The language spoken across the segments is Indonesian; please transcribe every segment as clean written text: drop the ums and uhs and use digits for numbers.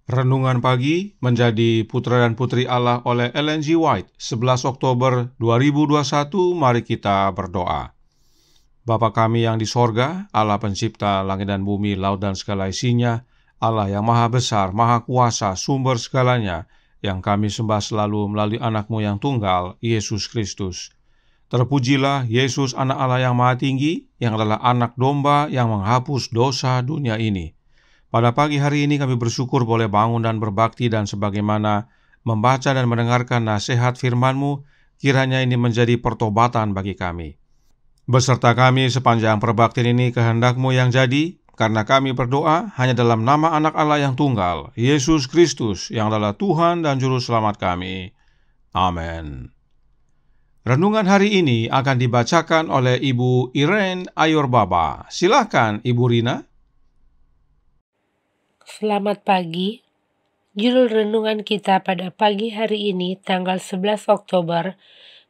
Renungan Pagi menjadi Putra dan Putri Allah oleh Ellen G. White, 11 Oktober 2021. Mari kita berdoa. Bapa kami yang di sorga, Allah pencipta langit dan bumi, laut dan segala isinya, Allah yang maha besar, maha kuasa, sumber segalanya, yang kami sembah selalu melalui anak-Mu yang tunggal, Yesus Kristus. Terpujilah Yesus, anak Allah yang maha tinggi, yang adalah anak domba yang menghapus dosa dunia ini. Pada pagi hari ini kami bersyukur boleh bangun dan berbakti, dan sebagaimana membaca dan mendengarkan nasihat firman-Mu, kiranya ini menjadi pertobatan bagi kami. Beserta kami sepanjang perbaktian ini kehendak-Mu yang jadi, karena kami berdoa hanya dalam nama anak Allah yang tunggal, Yesus Kristus, yang adalah Tuhan dan Juru Selamat kami. Amin. Renungan hari ini akan dibacakan oleh Ibu Irene Ayorbaba. Silakan Ibu Rina. Selamat pagi. Judul renungan kita pada pagi hari ini tanggal 11 Oktober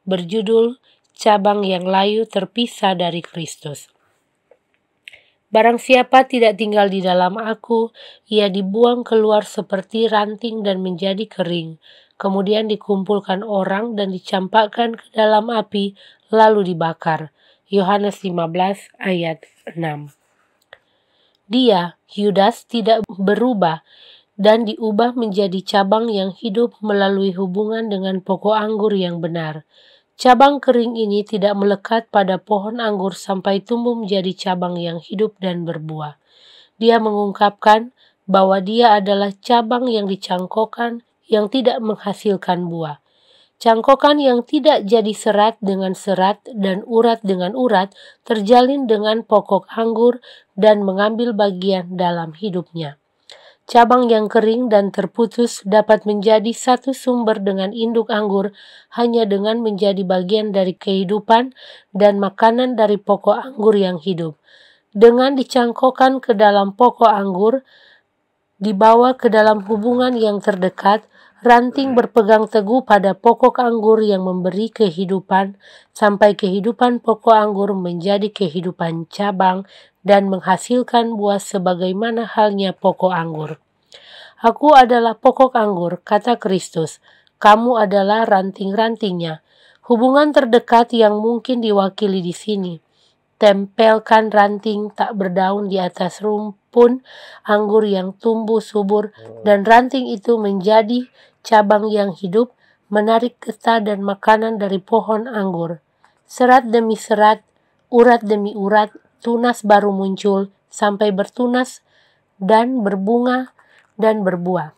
berjudul Cabang yang layu terpisah dari Kristus. Barang siapa tidak tinggal di dalam aku, ia dibuang keluar seperti ranting dan menjadi kering, kemudian dikumpulkan orang dan dicampakkan ke dalam api lalu dibakar. Yohanes 15 ayat 6. Dia, Yudas, tidak berubah dan diubah menjadi cabang yang hidup melalui hubungan dengan pokok anggur yang benar. Cabang kering ini tidak melekat pada pohon anggur sampai tumbuh menjadi cabang yang hidup dan berbuah. Dia mengungkapkan bahwa dia adalah cabang yang dicangkokkan yang tidak menghasilkan buah. Cangkokan yang tidak jadi serat dengan serat dan urat dengan urat terjalin dengan pokok anggur dan mengambil bagian dalam hidupnya. Cabang yang kering dan terputus dapat menjadi satu sumber dengan induk anggur hanya dengan menjadi bagian dari kehidupan dan makanan dari pokok anggur yang hidup. Dengan dicangkokkan ke dalam pokok anggur, dibawa ke dalam hubungan yang terdekat, ranting berpegang teguh pada pokok anggur yang memberi kehidupan, sampai kehidupan pokok anggur menjadi kehidupan cabang dan menghasilkan buah sebagaimana halnya pokok anggur. Aku adalah pokok anggur, kata Kristus. Kamu adalah ranting-rantingnya. Hubungan terdekat yang mungkin diwakili di sini. Tempelkan ranting tak berdaun di atas rumpun anggur yang tumbuh subur, dan ranting itu menjadi cabang yang hidup, menarik getah dan makanan dari pohon anggur. Serat demi serat, urat demi urat, tunas baru muncul, sampai bertunas dan berbunga dan berbuah.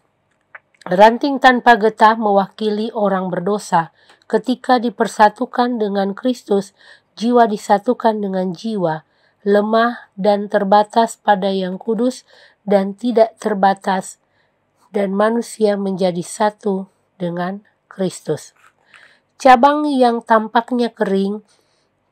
Ranting tanpa getah mewakili orang berdosa. Ketika dipersatukan dengan Kristus, jiwa disatukan dengan jiwa, lemah dan terbatas pada yang kudus dan tidak terbatas, dan manusia menjadi satu dengan Kristus. Cabang yang tampaknya kering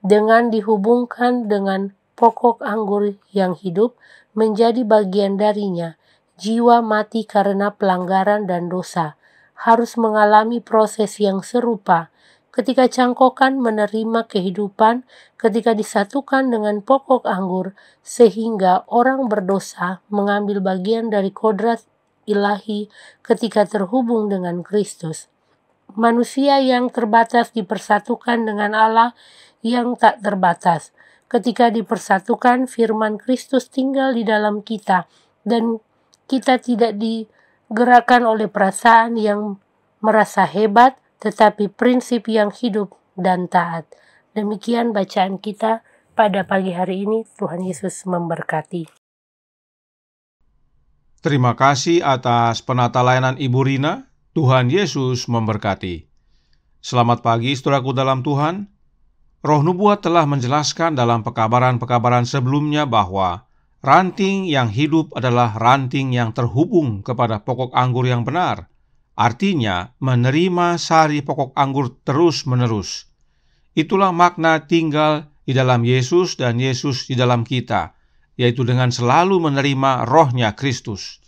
dengan dihubungkan dengan pokok anggur yang hidup menjadi bagian darinya. Jiwa mati karena pelanggaran dan dosa harus mengalami proses yang serupa. Ketika cangkokan menerima kehidupan, ketika disatukan dengan pokok anggur, sehingga orang berdosa mengambil bagian dari kodrat ilahi ketika terhubung dengan Kristus. Manusia yang terbatas dipersatukan dengan Allah yang tak terbatas. Ketika dipersatukan, firman Kristus tinggal di dalam kita, dan kita tidak digerakkan oleh perasaan yang merasa hebat, tetapi prinsip yang hidup dan taat. Demikian bacaan kita pada pagi hari ini. Tuhan Yesus memberkati. Terima kasih atas penata layanan Ibu Rina. Tuhan Yesus memberkati. Selamat pagi saudaraku dalam Tuhan. Roh Nubuat telah menjelaskan dalam pekabaran-pekabaran sebelumnya bahwa ranting yang hidup adalah ranting yang terhubung kepada pokok anggur yang benar. Artinya, menerima sari pokok anggur terus-menerus. Itulah makna tinggal di dalam Yesus dan Yesus di dalam kita, yaitu dengan selalu menerima rohnya Kristus.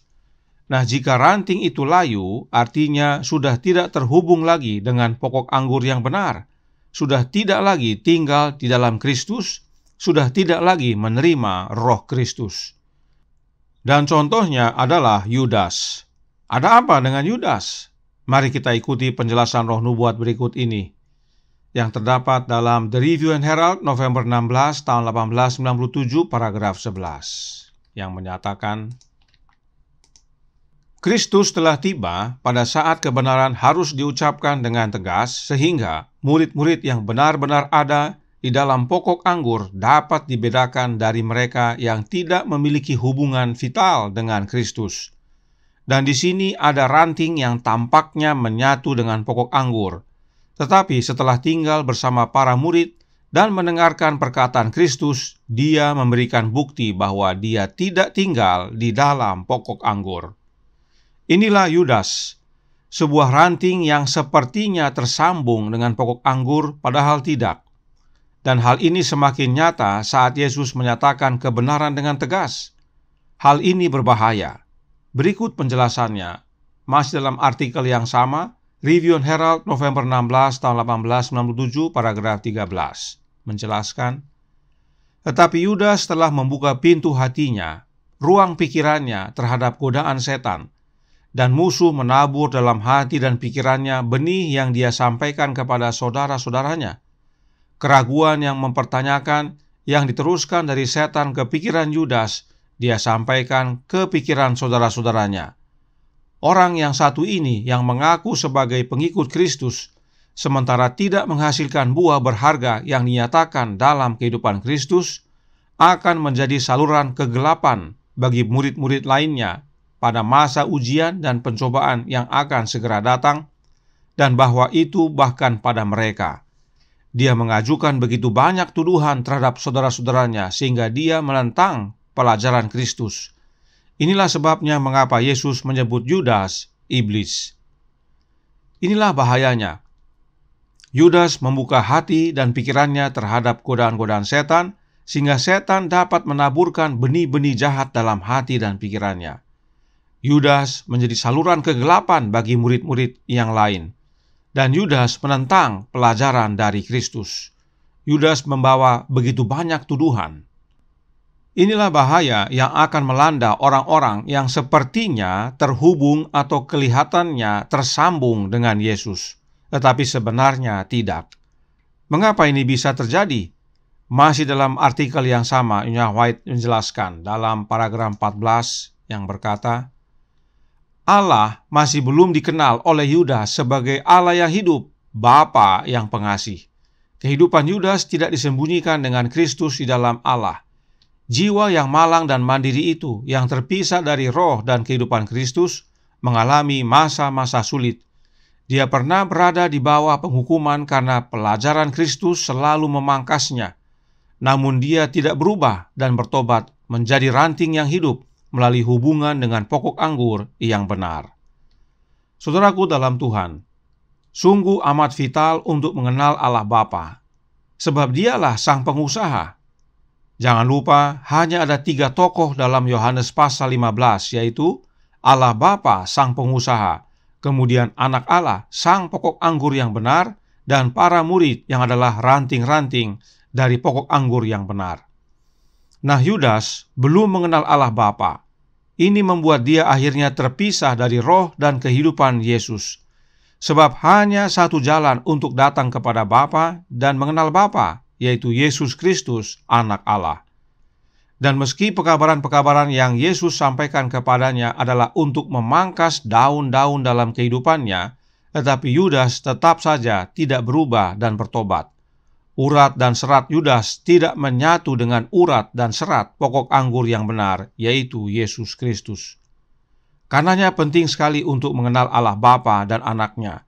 Nah, jika ranting itu layu, artinya sudah tidak terhubung lagi dengan pokok anggur yang benar, sudah tidak lagi tinggal di dalam Kristus, sudah tidak lagi menerima roh Kristus. Dan contohnya adalah Yudas. Ada apa dengan Yudas? Mari kita ikuti penjelasan roh nubuat berikut ini, yang terdapat dalam The Review and Herald November 16 tahun 1897 paragraf 11, yang menyatakan, Kristus telah tiba pada saat kebenaran harus diucapkan dengan tegas, sehingga murid-murid yang benar-benar ada di dalam pokok anggur dapat dibedakan dari mereka yang tidak memiliki hubungan vital dengan Kristus. Dan di sini ada ranting yang tampaknya menyatu dengan pokok anggur. Tetapi setelah tinggal bersama para murid dan mendengarkan perkataan Kristus, dia memberikan bukti bahwa dia tidak tinggal di dalam pokok anggur. Inilah Yudas, sebuah ranting yang sepertinya tersambung dengan pokok anggur, padahal tidak. Dan hal ini semakin nyata saat Yesus menyatakan kebenaran dengan tegas. Hal ini berbahaya. Berikut penjelasannya, masih dalam artikel yang sama, Review and Herald November 16 tahun 1897 paragraf 13, menjelaskan, tetapi Yudas telah membuka pintu hatinya, ruang pikirannya terhadap godaan setan, dan musuh menabur dalam hati dan pikirannya benih yang dia sampaikan kepada saudara-saudaranya. Keraguan yang mempertanyakan yang diteruskan dari setan ke pikiran Yudas, dia sampaikan ke pikiran saudara-saudaranya. Orang yang satu ini yang mengaku sebagai pengikut Kristus, sementara tidak menghasilkan buah berharga yang dinyatakan dalam kehidupan Kristus, akan menjadi saluran kegelapan bagi murid-murid lainnya pada masa ujian dan pencobaan yang akan segera datang, dan bahwa itu bahkan pada mereka. Dia mengajukan begitu banyak tuduhan terhadap saudara-saudaranya sehingga dia menentang pelajaran Kristus. Inilah sebabnya mengapa Yesus menyebut Yudas iblis. Inilah bahayanya. Yudas membuka hati dan pikirannya terhadap godaan-godaan setan, sehingga setan dapat menaburkan benih-benih jahat dalam hati dan pikirannya. Yudas menjadi saluran kegelapan bagi murid-murid yang lain. Dan Yudas menentang pelajaran dari Kristus. Yudas membawa begitu banyak tuduhan. Inilah bahaya yang akan melanda orang-orang yang sepertinya terhubung atau kelihatannya tersambung dengan Yesus, tetapi sebenarnya tidak. Mengapa ini bisa terjadi? Masih dalam artikel yang sama, Enya White menjelaskan dalam paragraf 14 yang berkata, Allah masih belum dikenal oleh Yudas sebagai Allah yang hidup, Bapa yang pengasih. Kehidupan Yudas tidak disembunyikan dengan Kristus di dalam Allah. Jiwa yang malang dan mandiri itu, yang terpisah dari roh dan kehidupan Kristus, mengalami masa-masa sulit. Dia pernah berada di bawah penghukuman karena pelajaran Kristus selalu memangkasnya. Namun dia tidak berubah dan bertobat menjadi ranting yang hidup melalui hubungan dengan pokok anggur yang benar. Saudaraku dalam Tuhan, sungguh amat vital untuk mengenal Allah Bapa, sebab dialah sang pengusaha. Jangan lupa, hanya ada 3 tokoh dalam Yohanes pasal 15, yaitu Allah Bapa sang pengusaha, kemudian Anak Allah sang pokok anggur yang benar, dan para murid yang adalah ranting-ranting dari pokok anggur yang benar. Nah, Yudas belum mengenal Allah Bapa. Ini membuat dia akhirnya terpisah dari roh dan kehidupan Yesus. Sebab hanya satu jalan untuk datang kepada Bapa dan mengenal Bapa, yaitu Yesus Kristus, Anak Allah. Dan meski pekabaran-pekabaran yang Yesus sampaikan kepadanya adalah untuk memangkas daun-daun dalam kehidupannya, tetapi Yudas tetap saja tidak berubah dan bertobat. Urat dan serat Yudas tidak menyatu dengan urat dan serat pokok anggur yang benar, yaitu Yesus Kristus. Karenanya penting sekali untuk mengenal Allah Bapa dan Anaknya.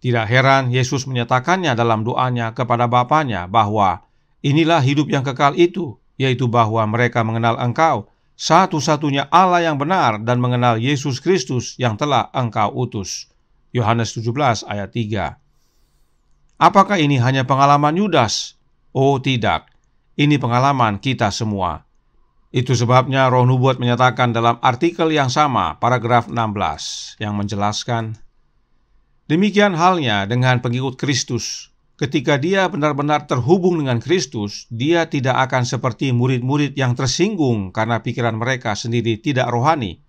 Tidak heran Yesus menyatakannya dalam doanya kepada Bapanya bahwa inilah hidup yang kekal itu, yaitu bahwa mereka mengenal Engkau, satu-satunya Allah yang benar, dan mengenal Yesus Kristus yang telah Engkau utus. Yohanes 17 ayat 3. Apakah ini hanya pengalaman Yudas? Oh tidak, ini pengalaman kita semua. Itu sebabnya Roh Nubuat menyatakan dalam artikel yang sama, paragraf 16, yang menjelaskan, demikian halnya dengan pengikut Kristus. Ketika dia benar-benar terhubung dengan Kristus, dia tidak akan seperti murid-murid yang tersinggung karena pikiran mereka sendiri tidak rohani.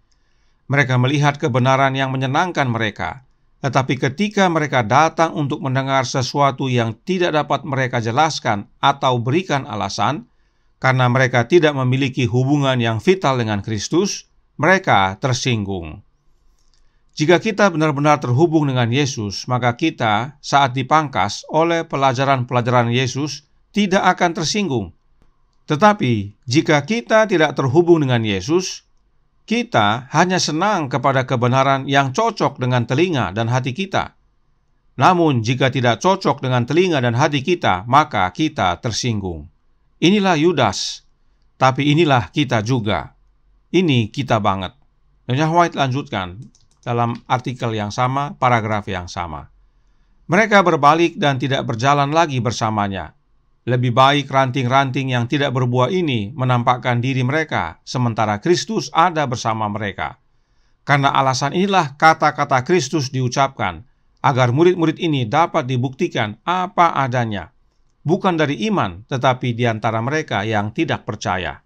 Mereka melihat kebenaran yang menyenangkan mereka, tetapi ketika mereka datang untuk mendengar sesuatu yang tidak dapat mereka jelaskan atau berikan alasan, karena mereka tidak memiliki hubungan yang vital dengan Kristus, mereka tersinggung. Jika kita benar-benar terhubung dengan Yesus, maka kita saat dipangkas oleh pelajaran-pelajaran Yesus tidak akan tersinggung. Tetapi jika kita tidak terhubung dengan Yesus, kita hanya senang kepada kebenaran yang cocok dengan telinga dan hati kita. Namun jika tidak cocok dengan telinga dan hati kita, maka kita tersinggung. Inilah Yudas, tapi inilah kita juga. Ini kita banget. Nyonya White lanjutkan dalam artikel yang sama, paragraf yang sama. Mereka berbalik dan tidak berjalan lagi bersamanya. Lebih baik ranting-ranting yang tidak berbuah ini menampakkan diri mereka, sementara Kristus ada bersama mereka. Karena alasan inilah kata-kata Kristus diucapkan, agar murid-murid ini dapat dibuktikan apa adanya, bukan dari iman, tetapi di antara mereka yang tidak percaya.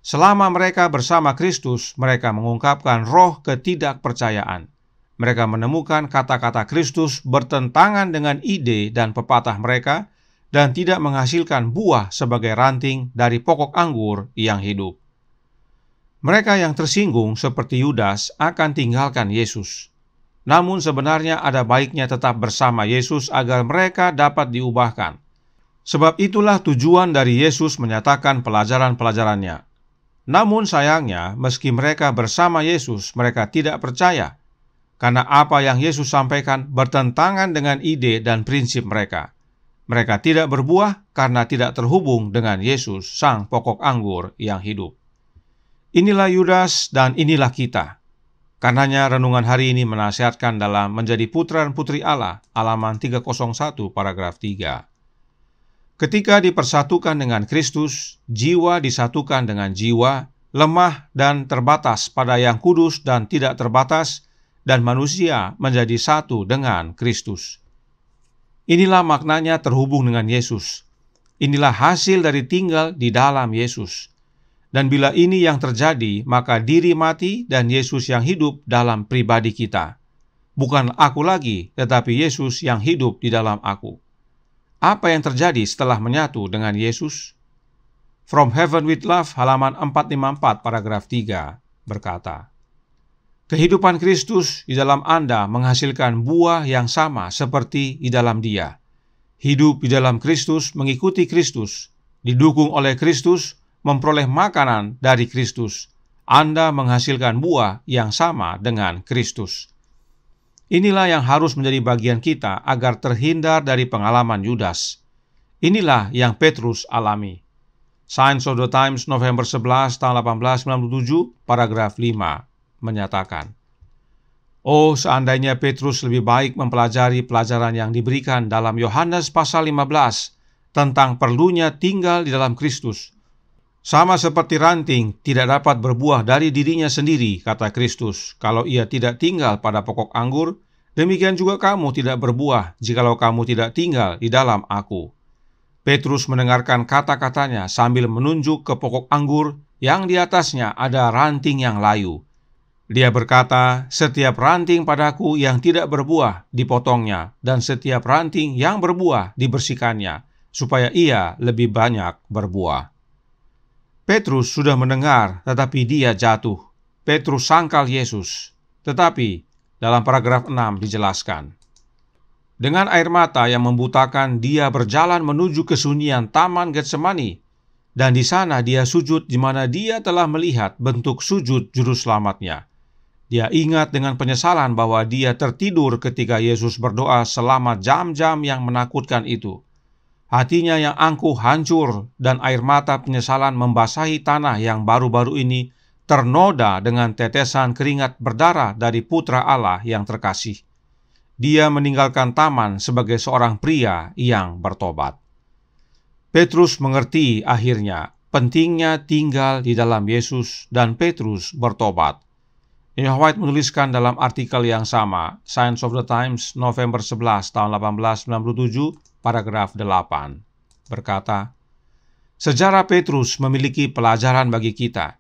Selama mereka bersama Kristus, mereka mengungkapkan roh ketidakpercayaan. Mereka menemukan kata-kata Kristus bertentangan dengan ide dan pepatah mereka, dan tidak menghasilkan buah sebagai ranting dari pokok anggur yang hidup. Mereka yang tersinggung seperti Yudas akan tinggalkan Yesus. Namun sebenarnya ada baiknya tetap bersama Yesus agar mereka dapat diubahkan. Sebab itulah tujuan dari Yesus menyatakan pelajaran-pelajarannya. Namun sayangnya, meski mereka bersama Yesus, mereka tidak percaya, karena apa yang Yesus sampaikan bertentangan dengan ide dan prinsip mereka. Mereka tidak berbuah karena tidak terhubung dengan Yesus, sang pokok anggur yang hidup. Inilah Yudas dan inilah kita. Karenanya renungan hari ini menasihatkan dalam Menjadi Putra dan Putri Allah, halaman 301 paragraf 3. Ketika dipersatukan dengan Kristus, jiwa disatukan dengan jiwa, lemah dan terbatas pada yang kudus dan tidak terbatas, dan manusia menjadi satu dengan Kristus. Inilah maknanya terhubung dengan Yesus. Inilah hasil dari tinggal di dalam Yesus. Dan bila ini yang terjadi, maka diri mati dan Yesus yang hidup dalam pribadi kita. Bukan aku lagi, tetapi Yesus yang hidup di dalam aku. Apa yang terjadi setelah menyatu dengan Yesus? From Heaven with Love, halaman 454, paragraf 3, berkata, kehidupan Kristus di dalam Anda menghasilkan buah yang sama seperti di dalam Dia. Hidup di dalam Kristus mengikuti Kristus, didukung oleh Kristus, memperoleh makanan dari Kristus. Anda menghasilkan buah yang sama dengan Kristus. Inilah yang harus menjadi bagian kita agar terhindar dari pengalaman Yudas. Inilah yang Petrus alami. Signs of the Times, November 11, tahun 1897, paragraf 5, menyatakan, oh, seandainya Petrus lebih baik mempelajari pelajaran yang diberikan dalam Yohanes pasal 15 tentang perlunya tinggal di dalam Kristus. Sama seperti ranting tidak dapat berbuah dari dirinya sendiri, kata Kristus, kalau ia tidak tinggal pada pokok anggur, demikian juga kamu tidak berbuah jikalau kamu tidak tinggal di dalam aku. Petrus mendengarkan kata-katanya sambil menunjuk ke pokok anggur yang di atasnya ada ranting yang layu. Dia berkata, setiap ranting padaku yang tidak berbuah dipotongnya, dan setiap ranting yang berbuah dibersihkannya, supaya ia lebih banyak berbuah. Petrus sudah mendengar, tetapi dia jatuh. Petrus sangkal Yesus. Tetapi dalam paragraf 6 dijelaskan, dengan air mata yang membutakan dia berjalan menuju kesunyian Taman Getsemani, dan di sana dia sujud di mana dia telah melihat bentuk sujud juru selamatnya. Dia ingat dengan penyesalan bahwa dia tertidur ketika Yesus berdoa selama jam-jam yang menakutkan itu. Hatinya yang angkuh hancur dan air mata penyesalan membasahi tanah yang baru-baru ini ternoda dengan tetesan keringat berdarah dari Putra Allah yang terkasih. Dia meninggalkan taman sebagai seorang pria yang bertobat. Petrus mengerti akhirnya pentingnya tinggal di dalam Yesus dan Petrus bertobat. Nyonya White menuliskan dalam artikel yang sama, Signs of the Times, November 11, tahun 1897, paragraf 8, berkata, sejarah Petrus memiliki pelajaran bagi kita.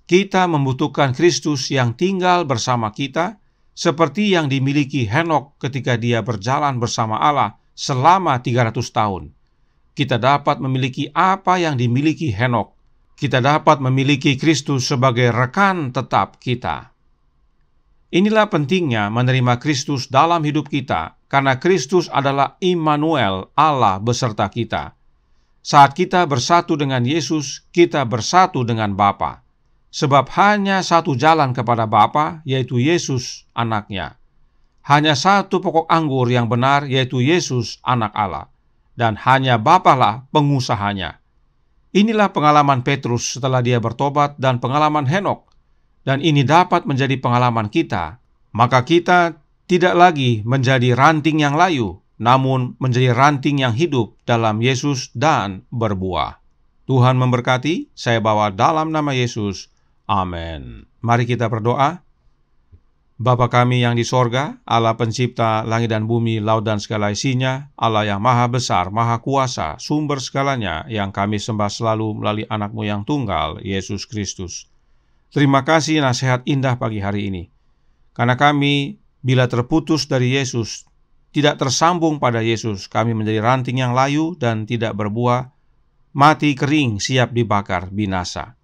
Kita membutuhkan Kristus yang tinggal bersama kita, seperti yang dimiliki Henokh ketika dia berjalan bersama Allah selama 300 tahun. Kita dapat memiliki apa yang dimiliki Henokh. Kita dapat memiliki Kristus sebagai rekan tetap kita. Inilah pentingnya menerima Kristus dalam hidup kita, karena Kristus adalah Immanuel, Allah beserta kita. Saat kita bersatu dengan Yesus, kita bersatu dengan Bapa. Sebab hanya satu jalan kepada Bapa, yaitu Yesus, Anak-Nya. Hanya satu pokok anggur yang benar, yaitu Yesus, Anak Allah. Dan hanya Bapalah pengusahanya. Inilah pengalaman Petrus setelah dia bertobat dan pengalaman Henokh. Dan ini dapat menjadi pengalaman kita. Maka kita tidak lagi menjadi ranting yang layu, namun menjadi ranting yang hidup dalam Yesus dan berbuah. Tuhan memberkati. Saya bawa dalam nama Yesus. Amin. Mari kita berdoa. Bapa kami yang di sorga, Allah pencipta langit dan bumi, laut dan segala isinya, Allah yang maha besar, maha kuasa, sumber segalanya, yang kami sembah selalu melalui anak-Mu yang tunggal, Yesus Kristus. Terima kasih nasihat indah pagi hari ini. Karena kami, bila terputus dari Yesus, tidak tersambung pada Yesus, kami menjadi ranting yang layu dan tidak berbuah, mati kering siap dibakar binasa.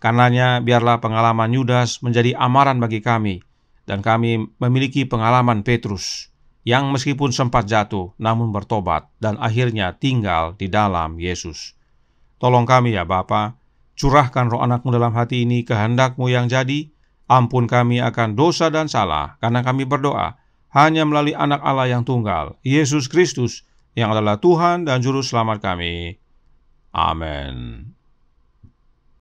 Karenanya biarlah pengalaman Yudas menjadi amaran bagi kami, dan kami memiliki pengalaman Petrus, yang meskipun sempat jatuh, namun bertobat, dan akhirnya tinggal di dalam Yesus. Tolong kami ya Bapa, curahkan roh anak-Mu dalam hati ini, kehendak-Mu yang jadi. Ampun kami akan dosa dan salah, karena kami berdoa hanya melalui anak Allah yang tunggal, Yesus Kristus, yang adalah Tuhan dan Juru Selamat kami. Amin.